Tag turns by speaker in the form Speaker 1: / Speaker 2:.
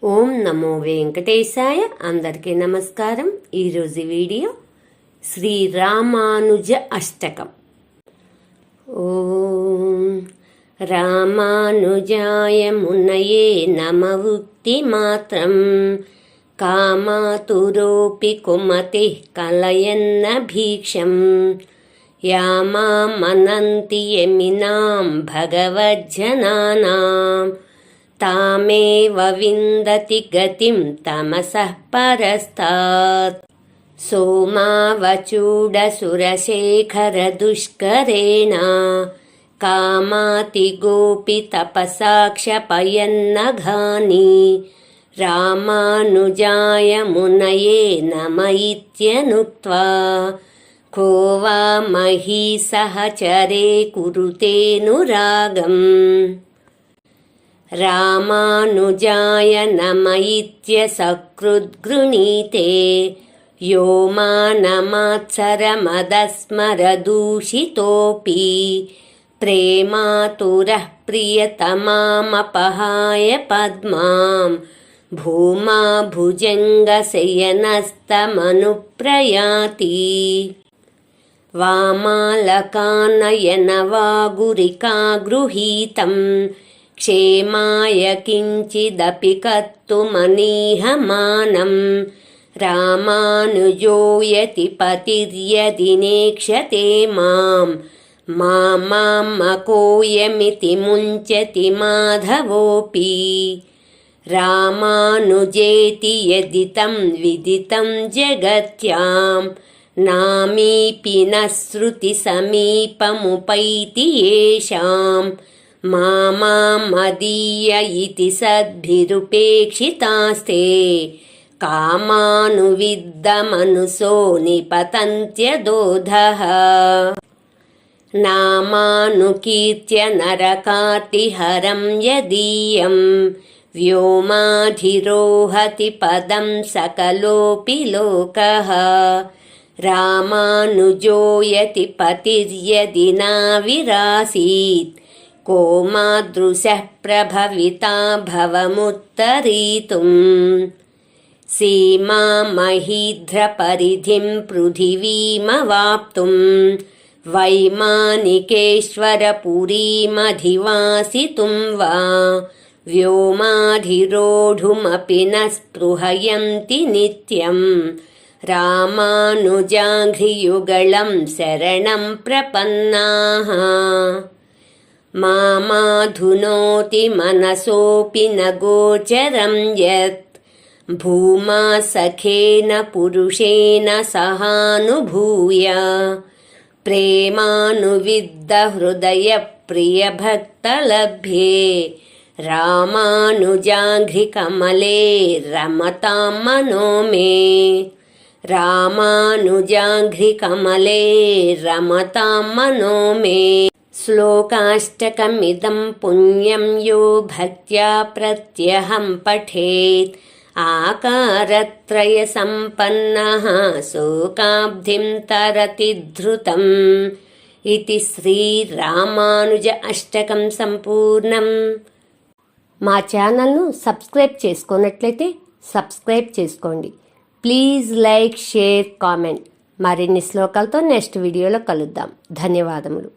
Speaker 1: ఓం నమో వెంకటేశాయ. అందరికీ నమస్కారం. ఈరోజు వీడియో శ్రీరామానుజ అష్టకం. ఓం రామానుజాయ మునయే నమ ఉక్తి మాత్రం కామాతురోపి కుమతి కలయన్న భీక్షం యామామనంతి యమినాం భగవజ్జనానాం తామేవ విందతి గతిం తమసః పరస్తాత్. సోమావచూడసురశేఖర దుష్కరేణ కామాతి గోపి తపసాక్షపయన్నఘాని రామానుజాయ మునయే నమ ఇత్యనుక్త్వా కో వా మహీ సహచరే కురుతేనురాగం. రామానుజాయ నమ ఇత్యసకృద్గృణీతే యో మానమాత్సరమదస్మరదూషితోऽపి ప్రేమాతురః ప్రియతమామపహాయ పద్మాం భూమా భుజంగశయనస్తమనుప్రయాతి. వామాలకానయన వాగురికా గృహీతం క్షేమాయ కించిదపి కర్తుమనీహమానం రామానుజో యతి పతిర్యది నేక్ష్యతే మాం మామకోయమితి ముంచతి మాధవోపి. రామానుజేతి యదితం విదితం జగత్యాం నామీపి న శృతి సమీపముపైతి యేషాం మామదీయ ఇతి సద్భిరుపేక్షితాస్తే కామానువిద్దమనుసో నిపతంత్యదోధః. నామానుకీర్త్య నరకార్తిహరం యదీయం వ్యోమాధిరోహతి పదం సకలోపి లోకః. రామానుజో యతి పతిర్యది నావిరాసీత్ కో మాదృశః ప్రభవితా భవముత్తరీతుం. సీమామహీధ్రపరిధిం పృథివీమవాప్తుం వైమానికేశ్వరపురీమధివాసితుం వా వ్యోమాధిరోఢుమపి న స్పృహయంతి నిత్యం రామానుజాఘ్రియుగళం శరణం ప్రపన్నాః. మామాధునోతి మనసోపి న గోచరం యత్ భూమా సఖేన పురుషేణ సహానుభూయ ప్రేమానువిద్ద హృదయ ప్రియ భక్తలభ్యే రామానుజాఘ్రికమలే రమతాం మనో మే. రామానుజాఘ్రికమలే రమతాం మనో మే. శ్లోకాష్టకమిదం పుణ్యం యో భక్త్యా ప్రత్యహం పఠేత్ ఆకారత్రయ సంపన్నః శోకాబ్ధిం తరతి ధృతం. ఇది శ్రీరామానుజ అష్టకం సంపూర్ణం. మా ఛానల్ను సబ్స్క్రైబ్ చేసుకున్నట్లయితే సబ్స్క్రైబ్ చేసుకోండి. Please like, share, comment. మరిన్ని శ్లోకాలతో నెక్స్ట్ వీడియోలో కలుద్దాం. ధన్యవాదములు.